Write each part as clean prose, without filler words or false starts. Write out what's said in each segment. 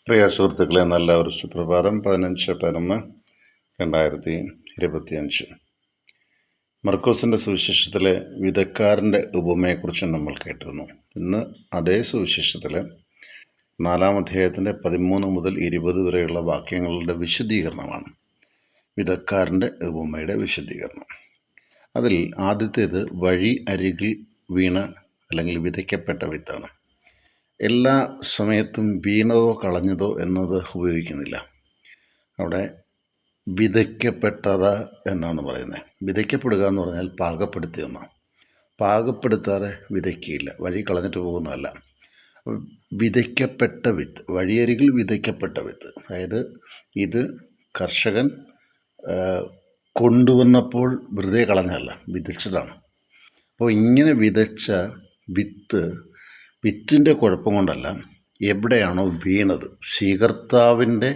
പ്രിയ സുഹൃത്തുക്കളെ, നല്ല ഒരു സുപ്രഭാതം. 15/11/2025. മർക്കോസിൻ്റെ സുവിശേഷത്തിലെ വിധക്കാരൻ്റെ ഉപമയെക്കുറിച്ച് നമ്മൾ കേട്ടിരുന്നു. ഇന്ന് അതേ സുവിശേഷത്തിലെ 4-ാം അധ്യായത്തിൻ്റെ 13 മുതൽ 20 വരെയുള്ള വാക്യങ്ങളുടെ വിശദീകരണമാണ് വിധക്കാരൻ്റെ ഉപമയുടെ വിശദീകരണം. അതിൽ ആദ്യത്തേത് വഴി അരികിൽ വീണ അല്ലെങ്കിൽ വിതയ്ക്കപ്പെട്ട വിത്താണ്. എല്ലാ സമയത്തും വീണതോ കളഞ്ഞതോ എന്നത് ഉപയോഗിക്കുന്നില്ല. അവിടെ വിതയ്ക്കപ്പെട്ടത് എന്നാണ് പറയുന്നത്. വിതയ്ക്കപ്പെടുക എന്ന് പറഞ്ഞാൽ പാകപ്പെടുത്തിയെന്നാണ്. പാകപ്പെടുത്താതെ വിതയ്ക്കുകയില്ല, വഴി കളഞ്ഞിട്ട് പോകുന്നതല്ല. വിതയ്ക്കപ്പെട്ട വിത്ത്, വഴിയരികിൽ വിതയ്ക്കപ്പെട്ട വിത്ത്, അതായത് ഇത് കർഷകൻ കൊണ്ടുവന്നപ്പോൾ വെറുതെ കളഞ്ഞല്ല, വിതച്ചതാണ്. അപ്പോൾ ഇങ്ങനെ വിതച്ച വിത്തിൻ്റെ കുഴപ്പം കൊണ്ടല്ല, എവിടെയാണോ വീണത്, സ്വീകർത്താവിൻ്റെ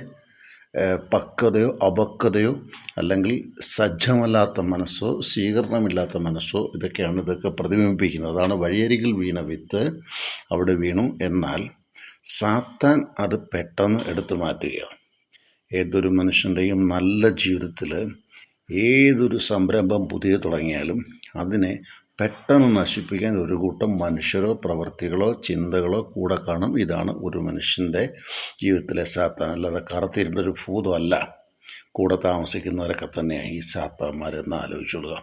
പക്വതയോ അപക്വതയോ അല്ലെങ്കിൽ സജ്ജമല്ലാത്ത മനസ്സോ സ്വീകരണമില്ലാത്ത മനസ്സോ ഇതൊക്കെ പ്രതിബിംബിക്കുന്നത്. അതാണ് വഴിയരികിൽ വീണ വിത്ത് അവിടെ വീണു. എന്നാൽ സാത്താൻ അത് പെട്ടെന്ന് എടുത്തു മാറ്റുകയാണ്. ഏതൊരു മനുഷ്യൻ്റെയും നല്ല ജീവിതത്തിൽ ഏതൊരു സംരംഭം പുതിയ തുടങ്ങിയാലും അതിനെ പെട്ടെന്ന് നശിപ്പിക്കാൻ ഒരു കൂട്ടം മനുഷ്യരോ പ്രവർത്തികളോ ചിന്തകളോ കൂടെ കാണും. ഇതാണ് ഒരു മനുഷ്യൻ്റെ ജീവിതത്തിലെ സാത്താൻ. അല്ലാതെ കറുത്തിരുണ്ട ഒരു ഭൂതമല്ല. കൂടെ താമസിക്കുന്നവരൊക്കെ തന്നെയാണ് ഈ സാത്താന്മാരെന്ന് ആലോചിച്ചുകൊള്ളുക.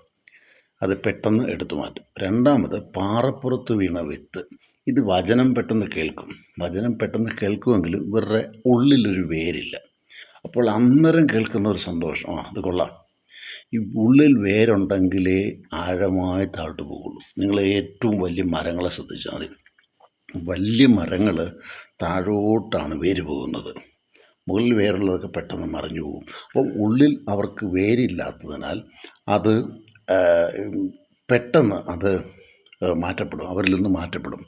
അത് പെട്ടെന്ന് എടുത്തു മാറ്റും. രണ്ടാമത് പാറപ്പുറത്ത് വീണ വിത്ത്. ഇത് വചനം പെട്ടെന്ന് കേൾക്കുമെങ്കിലും ഇവരുടെ ഉള്ളിലൊരു വേരില്ല. അപ്പോൾ അന്നേരം കേൾക്കുന്ന ഒരു സന്തോഷം, അത് കൊള്ളാം. ഈ ഉള്ളിൽ വേരുണ്ടെങ്കിലേ ആഴമായി താഴ്ത്തു പോകുള്ളൂ. നിങ്ങൾ ഏറ്റവും വലിയ മരങ്ങളെ ശ്രദ്ധിച്ചാൽ മതി. വലിയ മരങ്ങൾ താഴോട്ടാണ് വേര് പോകുന്നത്. മുകളിൽ വേരുള്ളതൊക്കെ പെട്ടെന്ന് മറിഞ്ഞു പോകും. അപ്പം ഉള്ളിൽ അവർക്ക് വേരില്ലാത്തതിനാൽ അത് പെട്ടെന്ന് മാറ്റപ്പെടും, അവരിൽ നിന്ന് മാറ്റപ്പെടും.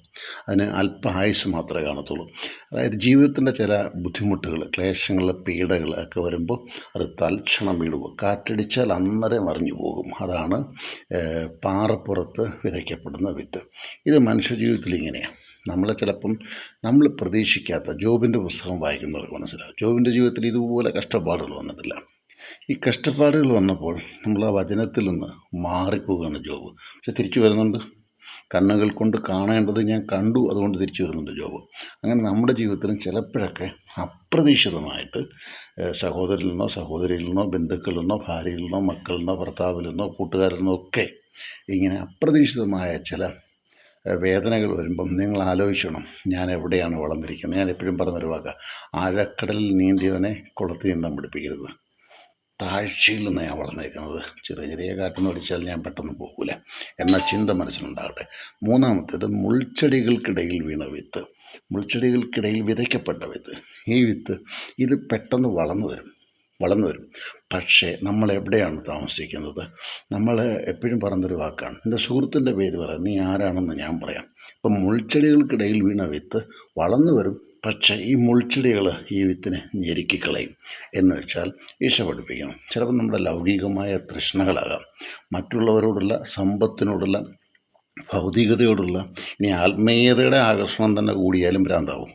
അതിന് അല്പ ആയുസ് മാത്രമേ കാണത്തുള്ളൂ. അതായത് ജീവിതത്തിൻ്റെ ചില ബുദ്ധിമുട്ടുകൾ, ക്ലേശങ്ങൾ, പീഡകൾ ഒക്കെ വരുമ്പോൾ അത് തൽക്ഷണം വീഴുമ്പോൾ കാറ്റടിച്ചാൽ അന്നേരം മറിഞ്ഞു പോകും. അതാണ് പാറപ്പുറത്ത് വിതയ്ക്കപ്പെടുന്ന വിത്ത്. ഇത് മനുഷ്യജീവിതത്തിൽ ഇങ്ങനെയാണ്. നമ്മൾ പ്രതീക്ഷിക്കാത്ത ജോബിൻ്റെ പുസ്തകം വായിക്കുന്നവർക്ക് മനസ്സിലാവും. ജോബിൻ്റെ ജീവിതത്തിൽ ഇതുപോലെ കഷ്ടപ്പാടുകൾ വന്നിട്ടില്ല. ഈ കഷ്ടപ്പാടുകൾ വന്നപ്പോൾ നമ്മൾ ആ വചനത്തിൽ നിന്ന് മാറിപ്പോവുകയാണ് ജോബ്. പക്ഷെ തിരിച്ചു വരുന്നുണ്ട്. കണ്ണുകൾ കൊണ്ട് കാണേണ്ടത് ഞാൻ കണ്ടു, അതുകൊണ്ട് തിരിച്ചു വരുന്നുണ്ട് ജോബ്. അങ്ങനെ നമ്മുടെ ജീവിതത്തിലും ചിലപ്പോഴൊക്കെ അപ്രതീക്ഷിതമായിട്ട് സഹോദരിൽ നിന്നോ സഹോദരിയിൽ നിന്നോ ബന്ധുക്കളിൽ നിന്നോ ഭാര്യയിൽ നിന്നോ മക്കളിൽ നിന്നോ ഭർത്താവിൽ നിന്നോ കൂട്ടുകാരിൽ നിന്നോ ഒക്കെ ഇങ്ങനെ അപ്രതീക്ഷിതമായ ചില വേദനകൾ വരുമ്പം നിങ്ങൾ ആലോചിക്കണം, ഞാൻ എവിടെയാണ് വളർന്നിരിക്കുന്നത്. ഞാൻ എപ്പോഴും പറഞ്ഞൊരു വാക്കാണ്, ആഴക്കടലിൽ നീന്തിയവനെ കുളത്തിൽ നീന്താൻ പഠിപ്പിക്കരുത്. താഴ്ചയിൽ നിന്ന് ഞാൻ വളർന്നേക്കുന്നത്. ചെറിയ കാറ്റൊന്നും അടിച്ചാൽ ഞാൻ പെട്ടെന്ന് പോകില്ല എന്ന ചിന്ത മനസ്സിലുണ്ടാകട്ടെ. മൂന്നാമത്തേത് മുൾച്ചെടികൾക്കിടയിൽ വീണ വിത്ത്. മുൾച്ചെടികൾക്കിടയിൽ വിതയ്ക്കപ്പെട്ട വിത്ത്. ഈ വിത്ത് ഇത് പെട്ടെന്ന് വളർന്നു വരും. പക്ഷേ നമ്മൾ എവിടെയാണ് താമസിക്കുന്നത്? നമ്മൾ എപ്പോഴും പറഞ്ഞൊരു വാക്കാണ്, എൻ്റെ സുഹൃത്തിൻ്റെ പേര് പറയാം, നീ ആരാണെന്ന് ഞാൻ പറയാം. ഇപ്പം മുൾച്ചെടികൾക്കിടയിൽ വീണ വിത്ത് വളർന്നു വരും, പക്ഷേ ഈ മുൾച്ചെടികൾ ഈ വിത്തിനെ ഞെരുക്കിക്കളയും. എന്ന് വെച്ചാൽ ഈശോ പഠിപ്പിക്കണം. ചിലപ്പോൾ നമ്മുടെ ലൗകികമായ തൃഷ്ണകളാകാം, മറ്റുള്ളവരോടുള്ള സമ്പത്തിനോടുള്ള ഭൗതികതയോടുള്ള ഇനി ആത്മീയതയുടെ ആകർഷണം തന്നെ കൂടിയാലും ഭ്രാന്താവും.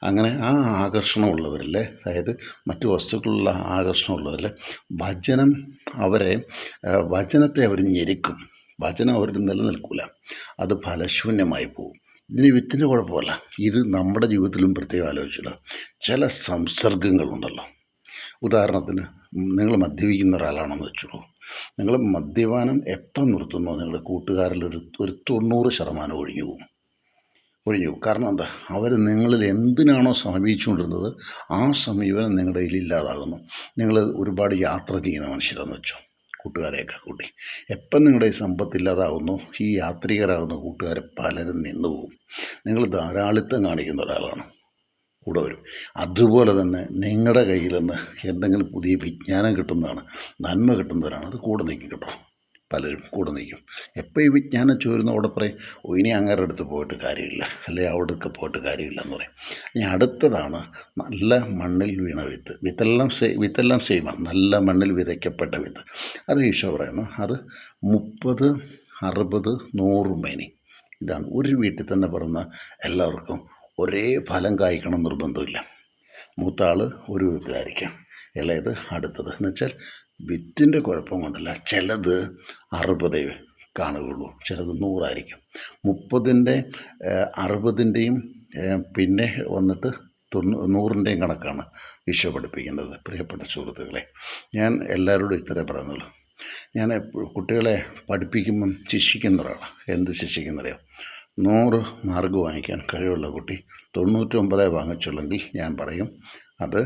അങ്ങനെ ആ ആകർഷണമുള്ളവരിലെ, അതായത് മറ്റു വസ്തുക്കളുള്ള ആകർഷണമുള്ളവരിൽ വചനത്തെ അവർ ഞെരുക്കും. വചനം അവർക്ക് നിലനിൽക്കില്ല, അത് ഫലശൂന്യമായി പോകും. ഇതിന് വിത്തിൻ്റെ കുഴപ്പമല്ല, ഇത് നമ്മുടെ ജീവിതത്തിലും പ്രത്യേകം ആലോചിച്ചില്ല. ചില സംസർഗങ്ങളുണ്ടല്ലോ. ഉദാഹരണത്തിന്, നിങ്ങൾ മദ്യപിക്കുന്ന ഒരാളാണെന്ന് വെച്ചോളൂ. നിങ്ങൾ മദ്യപാനം എപ്പം നിർത്തുന്നോ നിങ്ങളുടെ കൂട്ടുകാരിൽ ഒരു 90% ഒഴിഞ്ഞു പോകും. കാരണം എന്താ? അവർ നിങ്ങളിൽ എന്തിനാണോ സമീപിച്ചുകൊണ്ടിരുന്നത് ആ സമീപനം നിങ്ങളുടെ ഇല്ലാതാകുന്നു. നിങ്ങൾ ഒരുപാട് യാത്ര ചെയ്യുന്ന മനുഷ്യരാണെന്ന് വെച്ചോ, കൂട്ടുകാരെയൊക്കെ കൂട്ടി. എപ്പം നിങ്ങളുടെ ഈ സമ്പത്തില്ലാതാകുന്നു, ഈ യാത്രികരാകുന്ന കൂട്ടുകാരെ പലരും നിന്നു പോകും. നിങ്ങൾ ധാരാളിത്തം കാണിക്കുന്ന ഒരാളാണ്, കൂടെ വരും. അതുപോലെ തന്നെ നിങ്ങളുടെ കയ്യിൽ നിന്ന് എന്തെങ്കിലും പുതിയ വിജ്ഞാനം കിട്ടുന്നതാണ്, നന്മ കിട്ടുന്നവരാണ്, അത് കൂടെ നിൽക്കും കേട്ടോ. പലരും കൂടെ നിൽക്കും. എപ്പോൾ ഈ വിജ്ഞാനം ചോരുന്ന അവിടെ പറയും, ഇനി അങ്ങേരുടെ അടുത്ത് പോയിട്ട് കാര്യമില്ല, അല്ലെങ്കിൽ അവിടെയൊക്കെ പോയിട്ട് കാര്യമില്ല എന്ന് പറയും. ഇനി അടുത്തതാണ് നല്ല മണ്ണിൽ വീണ വിത്ത്. വിത്തെല്ലാം സെയിമാണ്, നല്ല മണ്ണിൽ വിതയ്ക്കപ്പെട്ട വിത്ത്. അത് ഈശോ പറയുന്നു, അത് 30, 60, 100 മേനി. ഇതാണ്. ഒരു വീട്ടിൽ തന്നെ പറഞ്ഞ എല്ലാവർക്കും ഒരേ ഫലം കായ്ക്കണം നിർബന്ധമില്ല. മൂത്ത ആൾ ഒരു വിധത്തിലായിരിക്കാം, ഇളയത് അടുത്തത്. എന്ന് വെച്ചാൽ വിത്തിൻ്റെ കുഴപ്പം കൊണ്ടല്ല, ചിലത് 60 കാണുകയുള്ളൂ, ചിലത് 100 30ൻ്റെ 60ൻ്റെയും പിന്നെ വന്നിട്ട് 100ൻ്റെയും കണക്കാണ് ഈശോ പഠിപ്പിക്കുന്നത്. പ്രിയപ്പെട്ട സുഹൃത്തുക്കളെ, ഞാൻ എല്ലാവരോടും ഇത്രേ പറയുന്നുള്ളൂ. ഞാൻ കുട്ടികളെ പഠിപ്പിക്കുമ്പം ശിക്ഷിക്കുന്ന ഒരാളാണ്. എന്ത് ശിക്ഷിക്കുന്നറിയോ? 100 മാർക്ക് വാങ്ങിക്കാൻ കഴിവുള്ള കുട്ടി 99 വാങ്ങിച്ചുള്ളെങ്കിൽ ഞാൻ പറയും അത്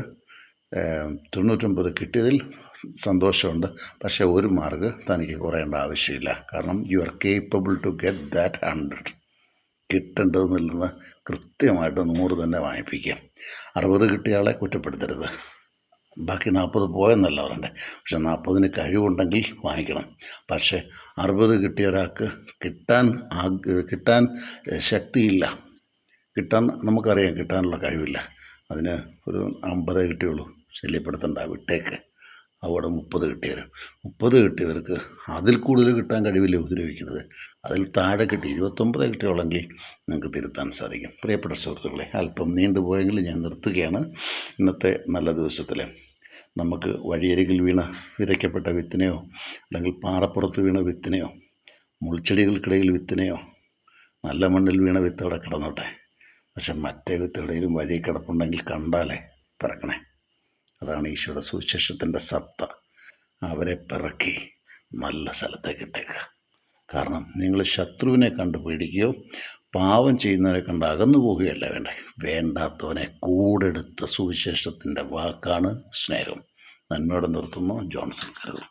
99 കിട്ടിയതിൽ സന്തോഷമുണ്ട്, പക്ഷേ 1 മാർക്ക് തനിക്ക് കുറയേണ്ട ആവശ്യമില്ല. കാരണം you are capable to get that 100. കിട്ടേണ്ടതിൽ നിന്ന് കൃത്യമായിട്ട് 100 തന്നെ വാങ്ങിപ്പിക്കുക. 60 കിട്ടിയ ആളെ കുറ്റപ്പെടുത്തരുത്. ബാക്കി 40 പോയെന്നല്ല പറയണ്ടേ, പക്ഷെ 40ന് കഴിവുണ്ടെങ്കിൽ വാങ്ങിക്കണം. പക്ഷേ 60 കിട്ടിയ ഒരാൾക്ക് കിട്ടാൻ ശക്തിയില്ല, നമുക്കറിയാം കിട്ടാനുള്ള കഴിവില്ല. അതിന് ഒരു 50 കിട്ടിയുള്ളൂ, ശല്യപ്പെടുത്തണ്ട, വിട്ടേക്ക്. അവിടെ 30 കിട്ടിയവരും 30 കിട്ടിയവർക്ക് അതിൽ കൂടുതൽ കിട്ടാൻ കഴിവില്ല ഉപദ്രവിക്കുന്നത്. അതിൽ താഴെ കിട്ടി 29 കിട്ടിയുള്ളെങ്കിൽ നിങ്ങൾക്ക് തിരുത്താൻ സാധിക്കും. പ്രിയപ്പെട്ട സുഹൃത്തുക്കളെ, അല്പം നീണ്ടുപോയെങ്കിൽ ഞാൻ നിർത്തുകയാണ്. ഇന്നത്തെ നല്ല ദിവസത്തിൽ നമുക്ക് വഴിയരികിൽ വിതയ്ക്കപ്പെട്ട വിത്തിനെയോ, അല്ലെങ്കിൽ പാറപ്പുറത്ത് വീണ വിത്തിനെയോ, മുൾച്ചെടികൾക്കിടയിൽ വിത്തിനെയോ, നല്ല മണ്ണിൽ വീണ വിത്ത് അവിടെ കിടന്നോട്ടെ, പക്ഷെ മറ്റേ വിത്തെവിടെയും വഴി കിടപ്പുണ്ടെങ്കിൽ കണ്ടാലേ പിറക്കണേ. അതാണ് ഈശോയുടെ സുവിശേഷത്തിൻ്റെ സത്ത. അവരെ പിറക്കി നല്ല സ്ഥലത്തേക്ക് ഇട്ടേക്കുക. കാരണം നിങ്ങൾ ശത്രുവിനെ കണ്ട് പേടിക്കുകയോ പാവം ചെയ്യുന്നവരെ കണ്ട് അകന്നു പോവുകയല്ല വേണ്ടാത്തവനെ കൂടെടുത്ത സുവിശേഷത്തിൻ്റെ വാക്കാണ് സ്നേഹം. നന്മയോടെ നിർത്തുന്നു. ജോൺസൺ കരുതൽ.